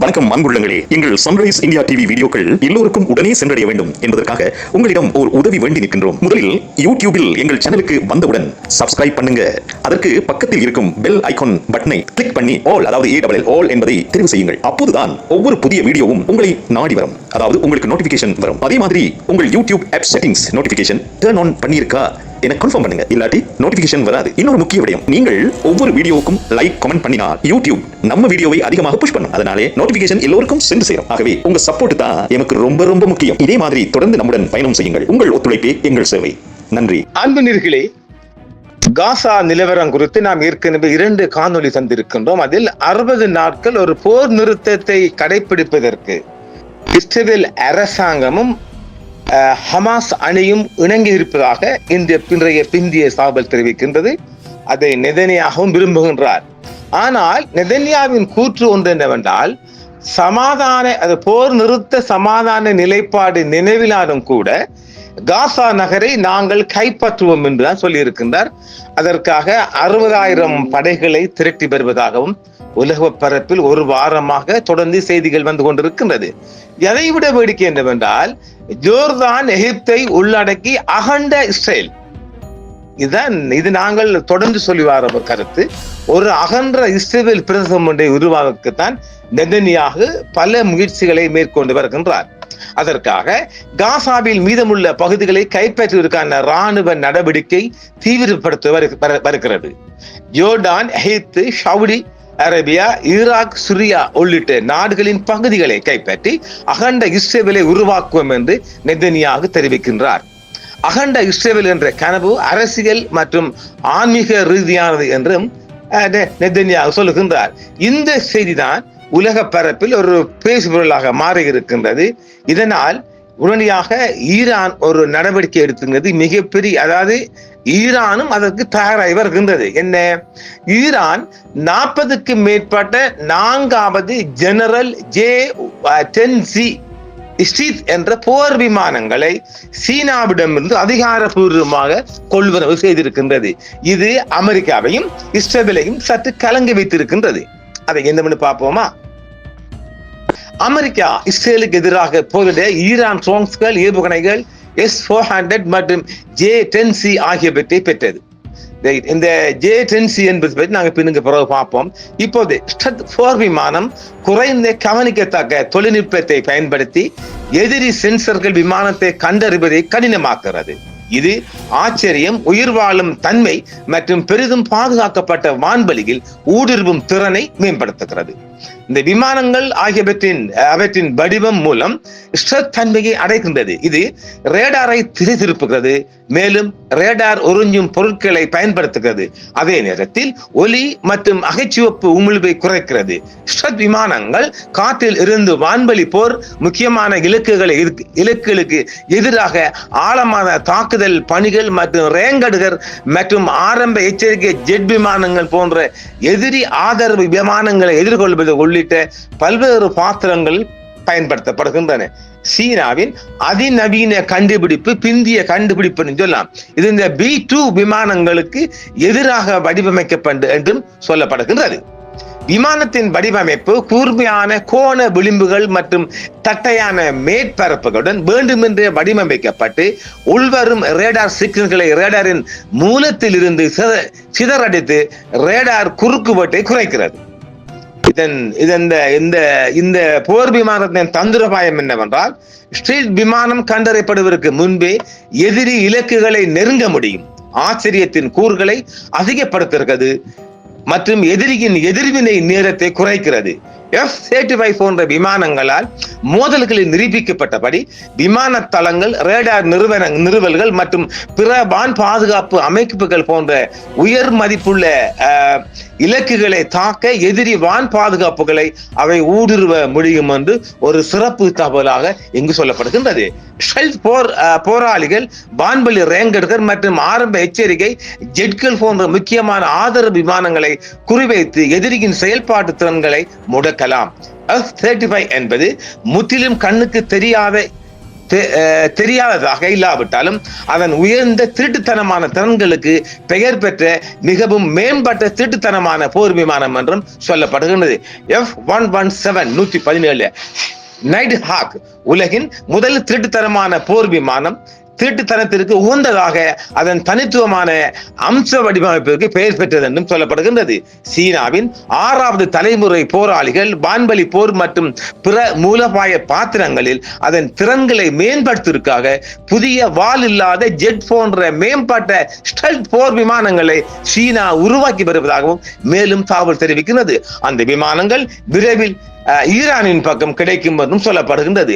வணக்கம் அன்புள்ளங்களே, எங்கள் சன்ரைஸ் இந்தியா டிவி வீடியோக்கள் எல்லோருக்கும் உடனே சென்றடைய வேண்டும் என்பதற்காக உங்களிடம் ஒரு உதவி வேண்டி நிற்கின்றோம். முதலில் யூடியூபில் எங்கள் சேனலுக்கு வந்தவுடன் சப்ஸ்கிரைப் பண்ணுங்க. அதற்கு பக்கத்தில் இருக்கும் பெல் ஐகான் பட்டனை கிளிக் பண்ணி ஆல், அதாவது ALL என்பதை தெரிவு செய்யுங்கள். அப்போதுதான் ஒவ்வொரு புதிய வீடியோவும் உங்களை நாடி வரும், அதாவது உங்களுக்கு நோட்டிபிகேஷன் வரும். அதே மாதிரி உங்கள் YouTube app settings notification turn on பண்ணியிருக்கா என கன்ஃபார்ம் பண்ணுங்க, இல்லாட்டி நோட்டிபிகேஷன் வராது. இன்னொரு முக்கிய விடயம், நீங்கள் ஒவ்வொரு வீடியோவுக்கும் லைக் கமெண்ட் பண்ணினால் யூடியூப் நம்ம வீடியோவை அதிகமாக புஷ் பண்ணும். அதனாலே நோட்டிபிகேஷன் எல்லோருக்கும் சென்று சேரும். ஆகவே உங்க சப்போர்ட் தான் எனக்கு ரொம்ப ரொம்ப முக்கியம். இதே மாதிரி தொடர்ந்து நம்முடன் பயணம் செய்யுங்கள். உங்கள் ஒத்துழைப்பே எங்கள் சேவை. நன்றி. அன்பு நேயர்களே, காசா நிலவரம் குறித்து நாம் ஏற்கனவே 2 காணொளி தந்திருக்கின்றோம். அதில் 60 நாட்கள் ஒரு போர் நிறுத்தத்தை கடைபிடிப்பதற்கு இஸ்ரேல் அரசாங்கமும் ஹமாஸ் அணியும் இணங்கி இருப்பதாக இன்றைய பிந்திய சாபல் தெரிவிக்கின்றது. அதை நெதன்யாகவும் விரும்புகின்றார். ஆனால் நெதன்யாவின் கூற்று ஒன்று என்னவென்றால், போர் நிறுத்த சமாதான நிலைப்பாடு நினைவிலாலும் கூட காசா நகரை நாங்கள் கைப்பற்றுவோம் என்றுதான் சொல்லியிருக்கின்றார். அதற்காக 60,000 படைகளை திரட்டி வருவதாகவும் உலக பரப்பில் ஒரு வாரமாக தொடர்ந்து செய்திகள் வந்து கொண்டிருக்கின்றது. எதைவிட வேடிக்கை என்னவென்றால், ஜோர்தான் எகிப்தை உள்ளடக்கி அகண்ட இஸ்ரேல், இது நாங்கள் தொடர்ந்து சொல்லி வர கருத்து. ஒரு அகன்ற இஸ்ரேல் பிரதேசம் ஒன்றை உருவாக்கத்தான் நெதன்யாகு பல முயற்சிகளை மேற்கொண்டு வருகின்றார். அதற்காக காசாவில் மீதமுள்ள பகுதிகளை கைப்பற்றுவதற்கான ராணுவ நடவடிக்கை தீவிரப்படுத்த வருகிறது. ஜோர்டான், எகிப்து, சவுதி அரேபியா, ஈராக், சிரியா உள்ளிட்ட நாடுகளின் பகுதிகளை கைப்பற்றி அகண்ட இஸ்ரேலை உருவாக்குவோம் என்று நெதன்யாகு தெரிவிக்கின்றார். அகண்ட இஸ்ரேல் என்ற கனவு அரசியல் மற்றும் ஆன்மீக ரீதியானது என்றும் நெதன்யாகு சொல்லுகின்றார். இந்த செய்திதான் உலக பரப்பில் ஒரு பேசுபொருளாக மாறி இருக்கின்றது. இதனால் உடனடியாக ஈரான் ஒரு நடவடிக்கை எடுத்துங்கிறது மிகப்பெரிய, அதாவது ஈரானும் அதற்கு தயாராகி வருகின்றது. என்ன? ஈரான் 40க்கும் மேற்பட்ட 4வது ஜெனரல் J-10C ஸ்ட்ரீட் என்ற போர் விமானங்களை சீனாவிடமிருந்து அதிகாரப்பூர்வமாக கொள்வனவு செய்திருக்கின்றது. இது அமெரிக்காவையும் இஸ்ரேலையும் சற்று கலங்க வைத்திருக்கின்றது. அதை என்னவென்று பார்ப்போமா? அமெரிக்கா இஸ்ரேலுக்கு எதிராக போரிட ஈரான் ட்ரோன்கள், ஏவுகணைகள் S-400 மற்றும் J-10C ஆகியவற்றை பெற்றது. இந்த J-10C என்பது பற்றி நாங்கள் பின்னுக்கு பிறகு பார்ப்போம். இப்போது போர் விமானம் குறைந்த கவனிக்கத்தக்க தொழில்நுட்பத்தை பயன்படுத்தி எதிரி சென்சர்கள் விமானத்தை கண்டறிவதை கடினமாக்குகிறது. இது ஆச்சரியம், உயிர் வாழும் தன்மை மற்றும் பெரிதும் பாதுகாக்கப்பட்ட வான்வெளியில் ஊடுருவும் திறனை மேம்படுத்துகிறது. இந்த விமானங்கள் அவற்றின் வடிவம் மூலம் தன்மையை அடைகின்றது. இது ரேடாரை திசை திருப்புகிறது, மேலும் ரேடார் உறிஞ்சும் பொருட்களை பயன்படுத்துகிறது. அதே நேரத்தில் ஒலி மற்றும் அகைச்சிவப்பு உமிழ்வை குறைக்கிறது. விமானங்கள் காற்றில் இருந்து வான்வெளி போர் முக்கியமான இலக்குகளுக்கு எதிராக ஆழமான தாக்குதல் பணிகள் மற்றும் ரேங்கடுகர் மற்றும் ஆரம்ப எச்சரிக்கை ஜெட் விமானங்கள் போன்ற எதிரி ஆதரவு விமானங்களை எதிர்கொள்வது உள்ளிட்ட பல்வேறு பாத்திரங்களில் பயன்படுத்தப்படுகின்றன. சீனாவின் அதிநவீன கண்டுபிடிப்பு, பிந்திய கண்டுபிடிப்பு சொல்லலாம். இது இந்த B-2 விமானங்களுக்கு எதிராக வடிவமைக்கப்பட்டு என்றும் சொல்லப்படுகின்றது. விமானத்தின் வடிவமைப்பு கூர்மையான கோண விளிம்புகள் மற்றும் தட்டையான மேற்பரப்புகளுடன் வேண்டுமென்றே வடிவமைக்கப்பட்டு உள்வரும் ரேடார் சிக்னல்களை ரேடாரின் மூலத்தில் இருந்து சிதறடித்து ரேடார் குறுக்குவெட்டை குறைக்கிறது. இந்த போர் விமானத்தின் தந்திரோபாயம் என்னவென்றால், ஸ்ட்ரீட் விமானம் கண்டறியப்படுவதற்கு முன்பே எதிரி இலக்குகளை நெருங்க முடியும், ஆச்சரியத்தின் கூறுகளை அதிகப்படுத்துகிறது மற்றும் எதிரியின் எதிர்வினை நேரத்தை குறைக்கிறது. F-35 போன்ற விமானங்களால் மோதல்களில் நிரூபிக்கப்பட்டபடி விமான தளங்கள், ரேடார் நிறுவல்கள் மற்றும் பிற வான் பாதுகாப்பு அமைப்புகள் போன்ற உயர் மதிப்புள்ள இலக்குகளை தாக்க எதிரி வான் பாதுகாப்புகளை அவை ஊடுருவ முடியும் என்று ஒரு சிறப்பு தகவலாக இங்கு சொல்லப்படுகின்றது. போராளிகள், வான்வெளி ரேங்கர்கள் மற்றும் ஆரம்ப எச்சரிக்கை ஜெட்கள் போன்ற முக்கியமான ஆதரவு விமானங்களை குறிவைத்து எதிரியின் செயல்பாட்டு திறன்களை முடக்கலாம். F-35 என்பது முற்றிலும் கண்ணுக்கு தெரியாத தெரியாததாக இல்லாவிட்டாலும் அதன் உயர்ந்த திருட்டுத்தனமான திறன்களுக்கு பெயர் பெற்ற மிகவும் மேம்பட்ட திருட்டுத்தனமான போர் விமானம் என்றும் சொல்லப்படுகின்றது. F-117 117 நைட் ஹாக் உலகின் முதல் திருட்டுத்தனமான போர் விமானம். திருட்டுத்தனத்திற்கு உகந்ததாக அதன் தனித்துவமான அம்ச வடிவமைப்பிற்கு பெயர் பெற்றது என்றும் சொல்லப்படுகின்றது. சீனாவின் 6வது தலைமுறை போராளிகள் வான்வழி போர் மற்றும் பிற மூலபாய பாத்திரங்களில் அதன் திறன்களை மேம்படுத்துவதற்காக புதிய வால் இல்லாத ஜெட் போன்ற மேம்பட்ட ஸ்டெல்த் போர் விமானங்களை சீனா உருவாக்கி வருவதாகவும் மேலும் தகவல் தெரிவிக்கிறது. அந்த விமானங்கள் விரைவில் ஈரானின் பக்கம் கிடைக்கும் என்றும் சொல்லப்படுகின்றது.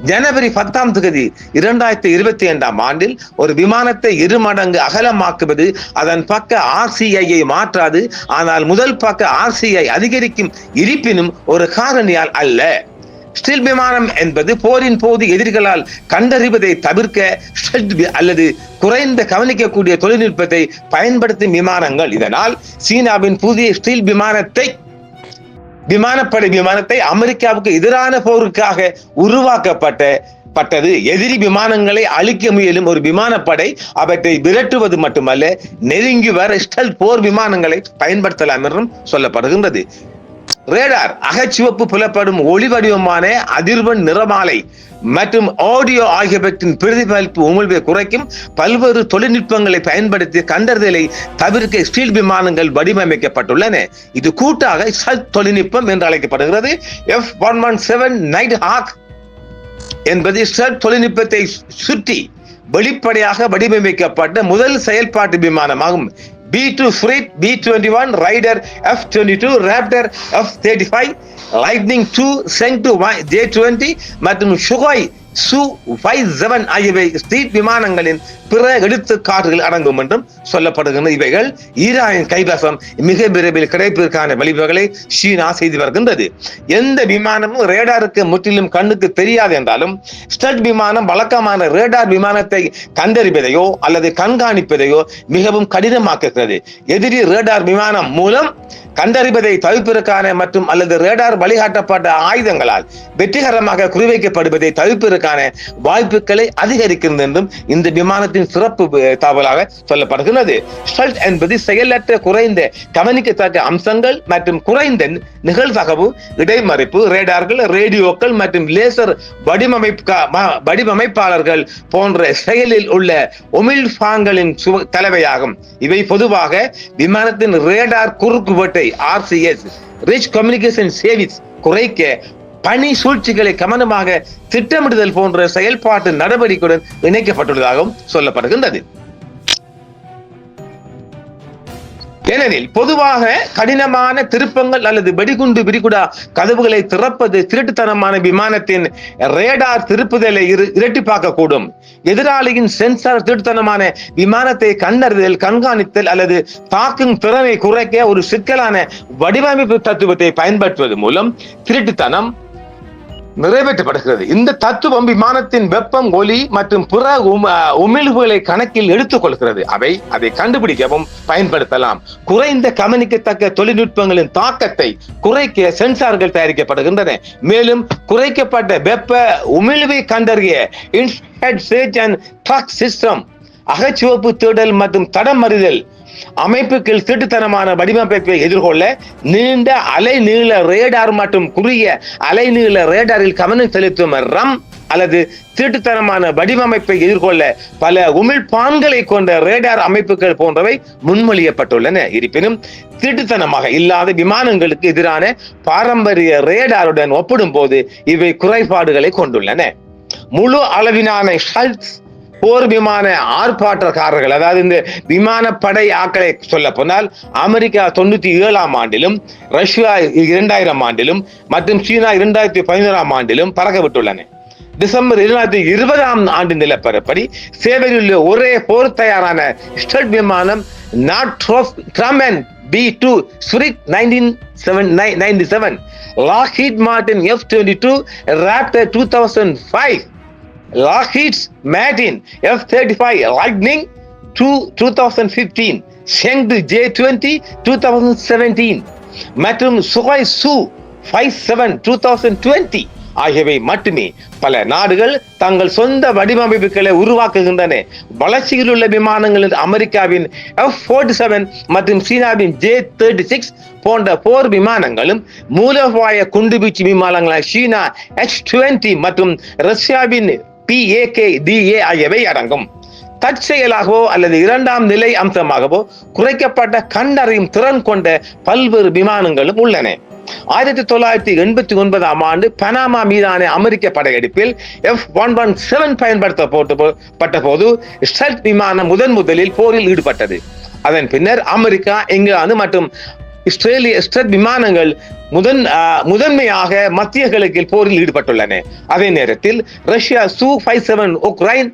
ஜனவரி 10ஆம் தேதி 2022ஆம் ஆண்டில் ஒரு விமானத்தை 2 மடங்கு அகலமாக்குவது அதன் பக்க RCI மாற்றாது, ஆனால் முதல் பக்க RCI அதிகரிக்கும் இருப்பினும் ஒரு காரணியால் அல்ல. ஸ்டெல்த் விமானம் என்பது போரின் போது எதிரிகளால் கண்டறிவதை தவிர்க்க அல்லது குறைந்த கவனிக்கக்கூடிய தொழில்நுட்பத்தை பயன்படுத்தும் விமானங்கள். இதனால் சீனாவின் புதிய ஸ்டெல்த் விமானத்தை அமெரிக்காவுக்கு எதிரான போருக்காக உருவாக்கப்பட்டது. எதிரி விமானங்களை அழிக்க முயலும் ஒரு விமானப்படை அவற்றை விரட்டுவது மட்டுமல்ல, நெருங்கி வர ஸ்டெல்த் போர் விமானங்களை பயன்படுத்தலாம் என்றும் சொல்லப்படுகின்றது. ரேடார் அகச்சிவப்பு புலப்படும் ஒளி வடிவமான அதிர்வெண் நிறமாலை மற்றும் ஆடியோ ஆகியவற்றின் பிரதிபலிப்பு உமிழ்வை குறைக்கும் பல்வேறு தொழில்நுட்பங்களை பயன்படுத்தி கண்டறிதலை தவிர்க்க ஸ்டீல் விமானங்கள் வடிவமைக்கப்பட்டுள்ளன. இது கூட்டாக ஸ்டெல்த் தொழில்நுட்பம் என்று அழைக்கப்படுகிறது. F-117 நைட் ஹாக் என்பது ஸ்டெல்த் தொழில்நுட்பத்தை சுற்றி வெளிப்படையாக வடிவமைக்கப்பட்ட முதல் செயல்பாட்டு விமானமாகும். B-2 Freight, B-21 Raider, F-22 Raptor, F-35 Lightning II, Chengdu J-20 மற்றும் Sukhoi Su-57 ஆகியவை ஸ்டீல் விமானங்களின் பிற எடுத்துக்காட்டுகள் அடங்கும் என்றும் சொல்லப்படுகின்றன. இவைகள் ஈரானின் கைவசம் மிக விரைவில் கிடைப்பதற்கான வழிவகைகளை சீனா செய்து வருகின்றது. எந்த விமானமும் ரேடாருக்கு முற்றிலும் கண்ணுக்கு தெரியாது என்றாலும் ஸ்டெல்த் விமானம் வழக்கமான ரேடார் விமானத்தை கண்டறிவதையோ அல்லது கண்காணிப்பதையோ மிகவும் கடினமாக்குகிறது. எதிரி ரேடார் விமானம் மூலம் கண்டறிவதை தவிர்ப்பதற்கான மற்றும் அல்லது ரேடார் வழிகாட்டப்பட்ட ஆயுதங்களால் வெற்றிகரமாக குறிவைக்கப்படுவதை தவிர்ப்பதற்கான வாய்ப்புகளை அதிகரிக்கிறது என்றும் இந்த விமானத்தின் சிறப்பு தகவலாக சொல்லப்படுகிறது. ஸ்டெல்த் என்பது செயலற்ற குறைந்த கவனிக்கத்தக்க அம்சங்கள் மற்றும் குறைந்த நிகழ்தகவு இடைமறிப்பு ரேடார்கள், ரேடியோக்கள் மற்றும் லேசர் வடிவமைப்பாளர்கள் போன்ற செயலில் உள்ள உமிழ்பாங்களின் கலவையாகும். இவை பொதுவாக விமானத்தின் radar குறுக்குவெட்டை RCS rich communication service குறைக்க பணி சூழ்ச்சிகளை கவனமாக திட்டமிடுதல் போன்ற செயல்பாட்டு நடவடிக்கையுடன் இணைக்கப்பட்டுள்ளதாகவும் சொல்லப்படுகின்றது. ஏனெனில் பொதுவாக கடினமான திருப்பங்கள் அல்லது வெடிகுண்டு விரிகுடா கதவுகளை திறப்பது திருட்டுத்தனமான விமானத்தின் ரேடார் திருப்புதலை இரட்டிப்பாக்கக்கூடும். எதிராளியின் சென்சார் திருட்டுத்தனமான விமானத்தை கண்டறிதல், கண்காணித்தல் அல்லது தாக்கும் திறனை குறைக்க ஒரு சிக்கலான வடிவமைப்பு தத்துவத்தை பயன்படுத்துவது மூலம் திருட்டுத்தனம் நிறைவேற்றப்படுகிறது. இந்த தத்துவம் விமானத்தின் வெப்பம், ஒலி மற்றும் பிற உமிழ்வுகளை கணக்கில் எடுத்துக் கொள்கிறது. அதை கண்டுபிடிக்கவும் பயன்படுத்தலாம். குறைந்த கவனிக்கத்தக்க தொழில்நுட்பங்களின் தாக்கத்தை குறைக்க சென்சார்கள் தயாரிக்கப்படுகின்றன. மேலும் குறைக்கப்பட்ட வெப்ப உமிழ்வை கண்டறிய சிஸ்டம், அகச்சிவப்பு தேடல் மற்றும் தடமறிதல் அமைப்புகள் திருட்டுத்தனமான வடிவமைப்பை எதிர்கொள்ள நீண்ட அலைநீள ரேடார் மற்றும் குறுகிய அலைநீள ரேடாரில் கவனம் செலுத்தும் ரம் அல்லது திருட்டுத்தனமான வடிவமைப்பை எதிர்கொள்ள பல உமிழ்பான்களை கொண்ட ரேடார் அமைப்புகள் போன்றவை முன்மொழியப்பட்டுள்ளன. இருப்பினும் திருட்டுத்தனமாக இல்லாத விமானங்களுக்கு எதிரான பாரம்பரிய ரேடாருடன் ஒப்பிடும் போது இவை குறைபாடுகளை கொண்டுள்ளன. முழு அளவிலான போர் விமான ஆர்ப்பாட்டக்காரர்கள், அதாவது இந்த விமானப்படை ஆட்களை சொல்ல போனால் அமெரிக்கா 97ஆம் ஆண்டிலும் ரஷ்யா 2000 ஆண்டிலும் மற்றும் சீனா 2011ஆம் ஆண்டிலும் பறக்க விட்டுள்ளன. டிசம்பர் 2020ஆம் ஆண்டு நிலப்பரப்படி சேவையில் உள்ள ஒரே போர் தயாரான ஸ்டெல்த் விமானம் Northrop B-2 Spirit 1997, Lockheed Martin F-22 Raptor 2005, Lockheed Martin F-35 Lightning 2015, Chengdu J-20 2017 மற்றும் Sukhoi Su-57 2020 ஆகியவை மட்டுமே. பல நாடுகள் தங்கள் சொந்த வடிவமைப்புகளை உருவாக்குகின்றன. வளர்ச்சியில் உள்ள விமானங்களில் அமெரிக்காவின் F-47 மற்றும் சீனாவின் J-36 போன்ற போர் விமானங்களும், மூலோபாய குண்டுவீச்சு விமானங்களான சீனா H-20 மற்றும் ரஷ்யாவின் PAK-DA ஆகியவை அடங்கும். தற்செயலாகவோ அல்லது இரண்டாம் நிலை அம்சமாகவோ குறைக்கப்பட்ட கண்டறியும் திறன் கொண்ட பல்வேறு விமானங்களும் உள்ளன. 1989 பனாமா மீதான அமெரிக்க படையெடுப்பில் F-117 பயன்படுத்தப்பட்ட போது ஸ்டெல்த் விமானம் முதலில் போரில் ஈடுபட்டது. அதன் பின்னர் அமெரிக்கா, இங்கிலாந்து மற்றும் இஸ்ரேலிய ஸ்டெல்த் விமானங்கள் முதன்மையாக மத்திய கிழக்கில் போரில் ஈடுபட்டுள்ளன. அதே நேரத்தில் ரஷ்யா Su-57 உக்ரைன்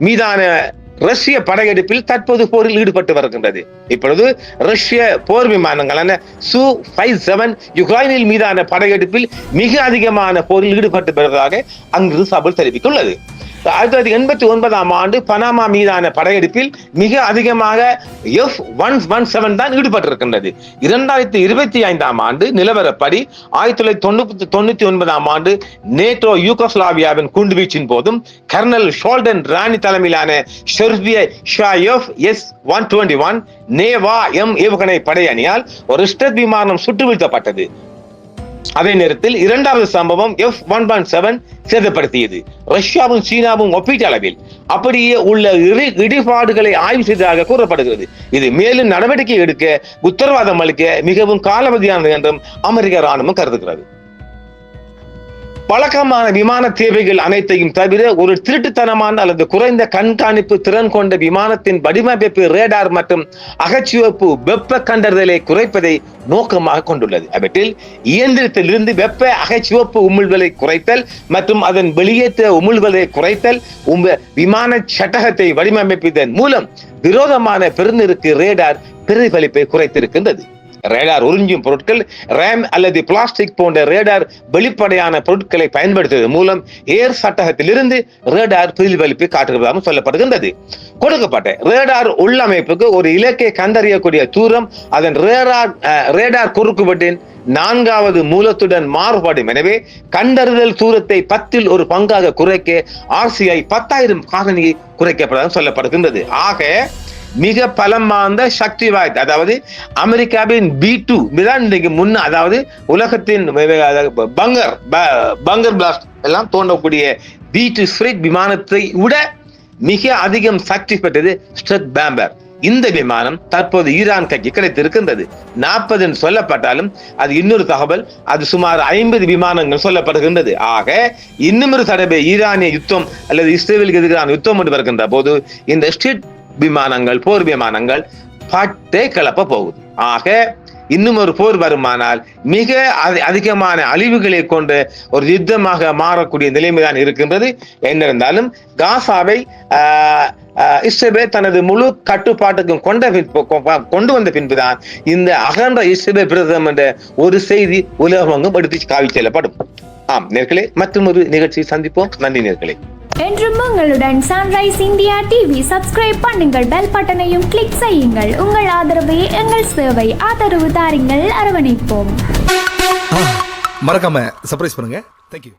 மீதான ரஷ்ய படையெடுப்பில் தற்போது போரில் ஈடுபட்டு வருகின்றது. இப்பொழுது ரஷ்ய போர் விமானங்களான Su-57 யுக்ரைனில் மீதான படையெடுப்பில் மிக அதிகமான போரில் ஈடுபட்டு வருவதாக அங்கிருந்து தகவல் தெரிவித்துள்ளது. 1989 பனாமா மீதான படையெடுப்பில் மிக அதிகமாக F-117 தான் ஈடுபட்டிருக்கின்றது. 2025 நிலவரப்படி 1999 நேட்டோ யூகோஸ்லாவியாவின் குண்டுவீச்சின் போதும் கர்னல் ஷோல்டன் ராணி தலைமையிலான செர்பிய ஷாயெவ் S-121 நேவா ஏவுகணை படையணியால் ஒரு ஸ்டெல்த் விமானம் சுட்டு வீழ்த்தப்பட்டது. அதே நேரத்தில் இரண்டாவது சம்பவம் F-117 சேதப்படுத்தியது. ரஷ்யாவும் சீனாவும் ஒப்பீட்டளவில் அப்படியே உள்ள இடிபாடுகளை ஆய்வு செய்ததாக கூறப்படுகிறது. இது மேலும் நடவடிக்கை எடுக்க உத்தரவாதம் அளிக்க மிகவும் காலாவதியானது என்றும் அமெரிக்க ராணுவம் கருதுகிறது. வழக்கமான விமான தேவைகள் அனைத்தையும் தவிர ஒரு திருட்டுத்தனமான அல்லது குறைந்த கண்காணிப்பு திறன் கொண்ட விமானத்தின் வடிவமைப்பு ரேடார் மற்றும் அகச்சிவப்பு வெப்ப கண்டறிதலை குறைப்பதை நோக்கமாக கொண்டுள்ளது. அவற்றில் இயந்திரத்திலிருந்து வெப்ப அகச்சிவப்பு உமிழ்வுகளை குறைத்தல் மற்றும் அதன் வெளியேற்ற உமிழ்வுகளை குறைத்தல், விமான சட்டகத்தை வடிவமைப்பதன் மூலம் விரோதமான பெருநெருக்கு ரேடார் பிரதிபலிப்பை குறைத்திருக்கின்றது. ரேடார் உறிஞ்சும் பொருட்கள், ரேம் அல்லது பிளாஸ்டிக் போன்ற ரேடார் வெளிப்படையான பொருட்களை பயன்படுத்துவதன் மூலம் ஏர் சட்டகத்திலிருந்து ரேடார் பிரதிபலிப்பை காட்டுகிறதாக சொல்லப்படுகின்றது. கொடுக்கப்பட்ட ரேடார் உள்ளமைப்புக்கு ஒரு இலக்கை கண்டறியக்கூடிய தூரம் அதன் ரேடார் குறுக்குவெட்டின் 4வது மூலத்துடன் மாறுபடும். எனவே கண்டறிதல் தூரத்தை 10ல் ஒரு பங்காக குறைக்க RCI 10,000 காரணியை குறைக்கப்பட்டதாக சொல்லப்படுகின்றது. ஆக மிக பலம் வாய்ந்த சக்தி வாய்ந்த, அதாவது அமெரிக்காவின் B2 இன்னைக்கு அதாவது உலகத்தின் பங்கர் பிளாஸ்ட் எல்லாம் தோன்றக்கூடிய B2 ஸ்பிரிட் விமானத்தை விட மிக அதிகம் சக்தி பெற்றது ஸ்டெல்த் பாம்பர். இந்த விமானம் தற்போது ஈரான் கைக்கு கிடைத்திருக்கின்றது. 40 சொல்லப்பட்டாலும் அது இன்னொரு தகவல், அது சுமார் 50 விமானங்கள் சொல்லப்படுகின்றது. ஆக இன்னும் ஒரு தடவை ஈரானிய யுத்தம் அல்லது இஸ்ரேலுக்கு எதிரான யுத்தம் என்று வருகின்ற போது இந்த ஸ்டெல்த் விமானங்கள், போர் விமானங்கள் பட்டே கிளப்ப போகுது. ஆக இன்னும் ஒரு போர் வருமானால் மிக அதிகமான அழிவுகளை கொண்ட ஒரு யுத்தமாக மாறக்கூடிய நிலைமைதான் இருக்கின்றது. என்ன காசாவை இஸ்ரேல் தனது முழு கட்டுப்பாட்டுக்கும் கொண்டு வந்த பின்புதான் இந்த அகன்ற இஸ்ரேல் பிரதமர் என்ற ஒரு செய்தி உலகமெங்கும் எடுத்து காவி செல்லப்படும். ஆம் நேர்களே, மற்றும் ஒரு நிகழ்ச்சியை சந்திப்போம். நன்றி நேர்களே. என்றும் உங்களுடன் சன்ரைஸ் இந்தியா டிவி சப்ஸ்கிரைப் பண்ணுங்கள், பெல் பட்டனையும் கிளிக் செய்யுங்கள். உங்கள் ஆதரவே எங்கள் சேவை. ஆதரவு தாருங்கள், அரவணைப்போம். மறக்காம சர்ப்ரைஸ் பண்ணுங்க. தேங்க்யூ.